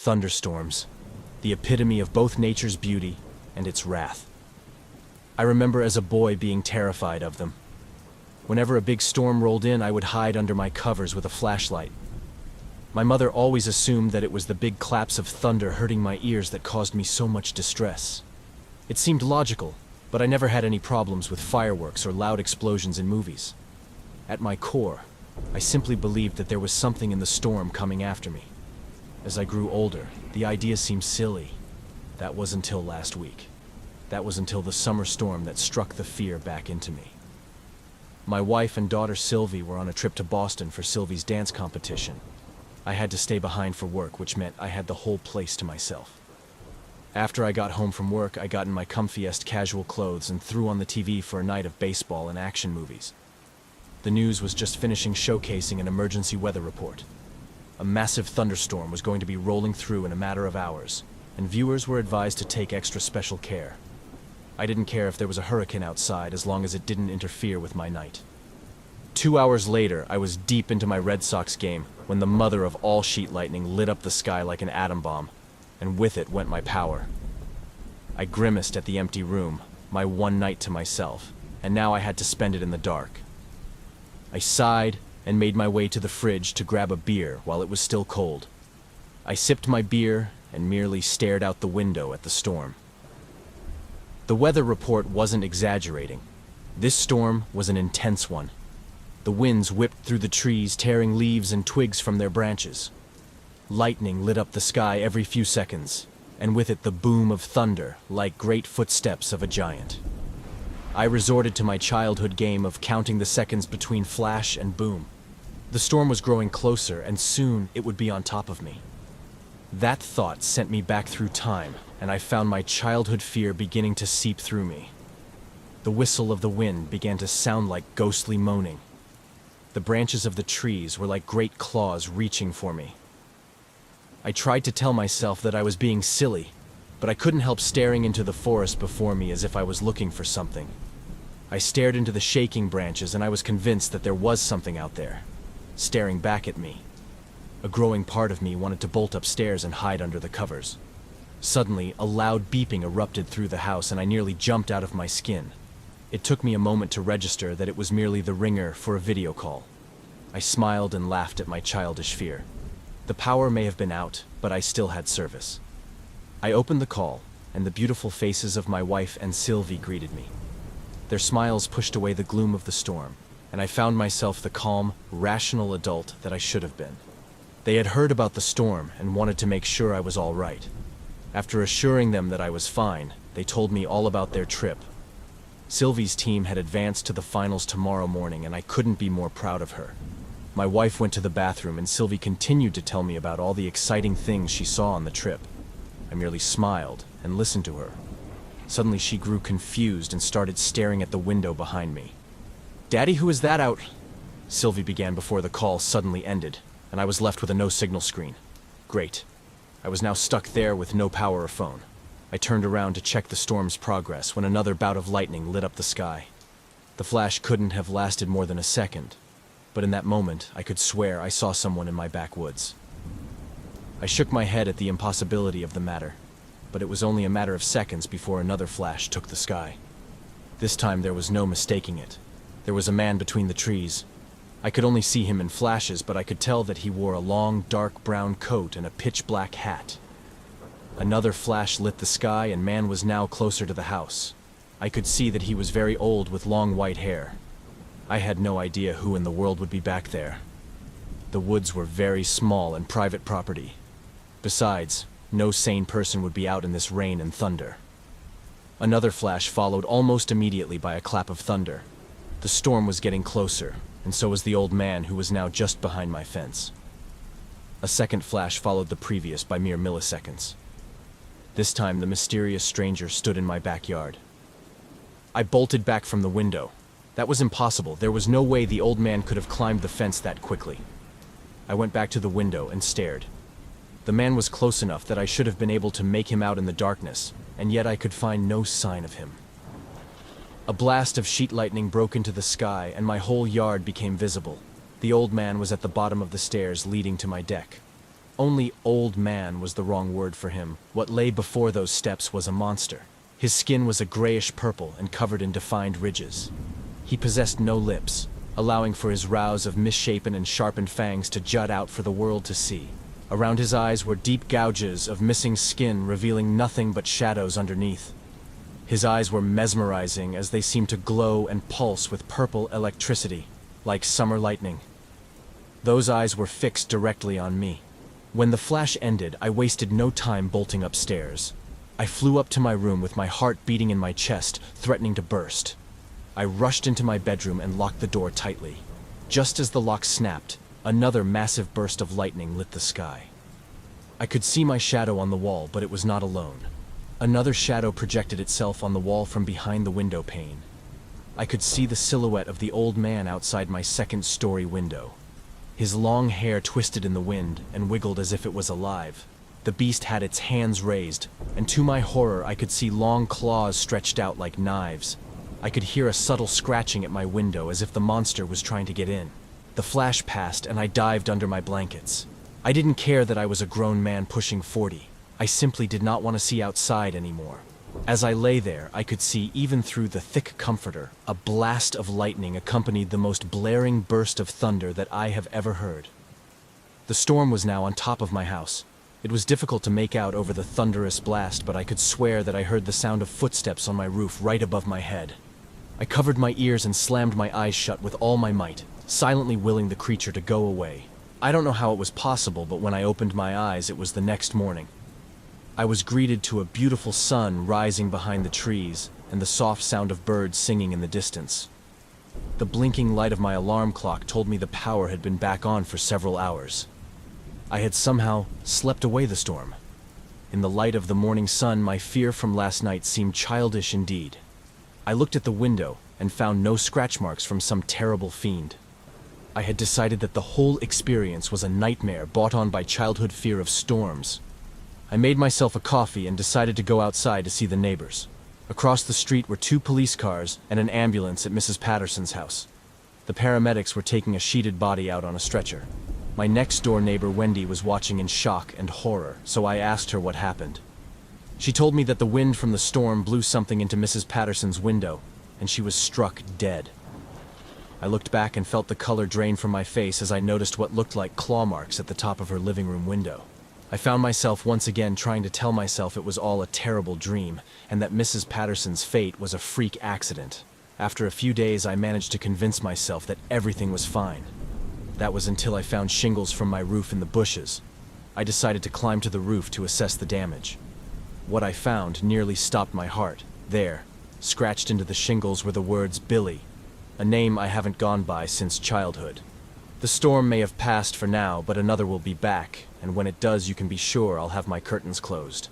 thunderstorms, the epitome of both nature's beauty and its wrath. I remember as a boy being terrified of them. Whenever a big storm rolled in, I would hide under my covers with a flashlight. My mother always assumed that it was the big claps of thunder hurting my ears that caused me so much distress. It seemed logical, but I never had any problems with fireworks or loud explosions in movies. At my core, I simply believed that there was something in the storm coming after me. As I grew older, the idea seemed silly. That was until last week. That was until the summer storm that struck the fear back into me. My wife and daughter Sylvie were on a trip to Boston for Sylvie's dance competition. I had to stay behind for work, which meant I had the whole place to myself. After I got home from work, I got in my comfiest casual clothes and threw on the TV for a night of baseball and action movies. The news was just finishing showcasing an emergency weather report. A massive thunderstorm was going to be rolling through in a matter of hours, and viewers were advised to take extra special care. I didn't care if there was a hurricane outside as long as it didn't interfere with my night. 2 hours later, I was deep into my Red Sox game when the mother of all sheet lightning lit up the sky like an atom bomb, and with it went my power. I grimaced at the empty room, my one night to myself, and now I had to spend it in the dark. I sighed and made my way to the fridge to grab a beer while it was still cold. I sipped my beer and merely stared out the window at the storm. The weather report wasn't exaggerating. This storm was an intense one. The winds whipped through the trees, tearing leaves and twigs from their branches. Lightning lit up the sky every few seconds, and with it the boom of thunder, like great footsteps of a giant. I resorted to my childhood game of counting the seconds between flash and boom. The storm was growing closer, and soon it would be on top of me. That thought sent me back through time, and I found my childhood fear beginning to seep through me. The whistle of the wind began to sound like ghostly moaning. The branches of the trees were like great claws reaching for me. I tried to tell myself that I was being silly, but I couldn't help staring into the forest before me as if I was looking for something. I stared into the shaking branches, and I was convinced that there was something out there, staring back at me. A growing part of me wanted to bolt upstairs and hide under the covers. Suddenly, a loud beeping erupted through the house, and I nearly jumped out of my skin. It took me a moment to register that it was merely the ringer for a video call. I smiled and laughed at my childish fear. The power may have been out, but I still had service. I opened the call, and the beautiful faces of my wife and Sylvie greeted me. Their smiles pushed away the gloom of the storm, and I found myself the calm, rational adult that I should have been. They had heard about the storm and wanted to make sure I was all right. After assuring them that I was fine, they told me all about their trip. Sylvie's team had advanced to the finals tomorrow morning, and I couldn't be more proud of her. My wife went to the bathroom, and Sylvie continued to tell me about all the exciting things she saw on the trip. I merely smiled and listened to her. Suddenly she grew confused and started staring at the window behind me. "Daddy, who is that out?" Sylvie began before the call suddenly ended, and I was left with a no-signal screen. Great. I was now stuck there with no power or phone. I turned around to check the storm's progress when another bout of lightning lit up the sky. The flash couldn't have lasted more than a second, but in that moment I could swear I saw someone in my backwoods. I shook my head at the impossibility of the matter, but it was only a matter of seconds before another flash took the sky. This time there was no mistaking it. There was a man between the trees. I could only see him in flashes, but I could tell that he wore a long, dark brown coat and a pitch-black hat. Another flash lit the sky, and man was now closer to the house. I could see that he was very old with long white hair. I had no idea who in the world would be back there. The woods were very small and private property. Besides, no sane person would be out in this rain and thunder. Another flash followed almost immediately by a clap of thunder. The storm was getting closer, and so was the old man who was now just behind my fence. A second flash followed the previous by mere milliseconds. This time the mysterious stranger stood in my backyard. I bolted back from the window. That was impossible. There was no way the old man could have climbed the fence that quickly. I went back to the window and stared. The man was close enough that I should have been able to make him out in the darkness, and yet I could find no sign of him. A blast of sheet lightning broke into the sky, and my whole yard became visible. The old man was at the bottom of the stairs leading to my deck. Only old man was the wrong word for him. What lay before those steps was a monster. His skin was a grayish purple and covered in defined ridges. He possessed no lips, allowing for his rows of misshapen and sharpened fangs to jut out for the world to see. Around his eyes were deep gouges of missing skin, revealing nothing but shadows underneath. His eyes were mesmerizing as they seemed to glow and pulse with purple electricity, like summer lightning. Those eyes were fixed directly on me. When the flash ended, I wasted no time bolting upstairs. I flew up to my room with my heart beating in my chest, threatening to burst. I rushed into my bedroom and locked the door tightly. Just as the lock snapped, another massive burst of lightning lit the sky. I could see my shadow on the wall, but it was not alone. Another shadow projected itself on the wall from behind the window pane. I could see the silhouette of the old man outside my second-story window. His long hair twisted in the wind and wiggled as if it was alive. The beast had its hands raised, and to my horror I could see long claws stretched out like knives. I could hear a subtle scratching at my window as if the monster was trying to get in. The flash passed and I dived under my blankets. I didn't care that I was a grown man pushing 40. I simply did not want to see outside anymore. As I lay there, I could see, even through the thick comforter, a blast of lightning accompanied the most blaring burst of thunder that I have ever heard. The storm was now on top of my house. It was difficult to make out over the thunderous blast, but I could swear that I heard the sound of footsteps on my roof right above my head. I covered my ears and slammed my eyes shut with all my might, silently willing the creature to go away. I don't know how it was possible, but when I opened my eyes, it was the next morning. I was greeted to a beautiful sun rising behind the trees and the soft sound of birds singing in the distance. The blinking light of my alarm clock told me the power had been back on for several hours. I had somehow slept away the storm. In the light of the morning sun, my fear from last night seemed childish indeed. I looked at the window and found no scratch marks from some terrible fiend. I had decided that the whole experience was a nightmare brought on by childhood fear of storms. I made myself a coffee and decided to go outside to see the neighbors. Across the street were 2 police cars and an ambulance at Mrs. Patterson's house. The paramedics were taking a sheeted body out on a stretcher. My next-door neighbor Wendy was watching in shock and horror, so I asked her what happened. She told me that the wind from the storm blew something into Mrs. Patterson's window, and she was struck dead. I looked back and felt the color drain from my face as I noticed what looked like claw marks at the top of her living room window. I found myself once again trying to tell myself it was all a terrible dream, and that Mrs. Patterson's fate was a freak accident. After a few days, I managed to convince myself that everything was fine. That was until I found shingles from my roof in the bushes. I decided to climb to the roof to assess the damage. What I found nearly stopped my heart. There, scratched into the shingles, were the words Billy, a name I haven't gone by since childhood. The storm may have passed for now, but another will be back, and when it does, you can be sure I'll have my curtains closed.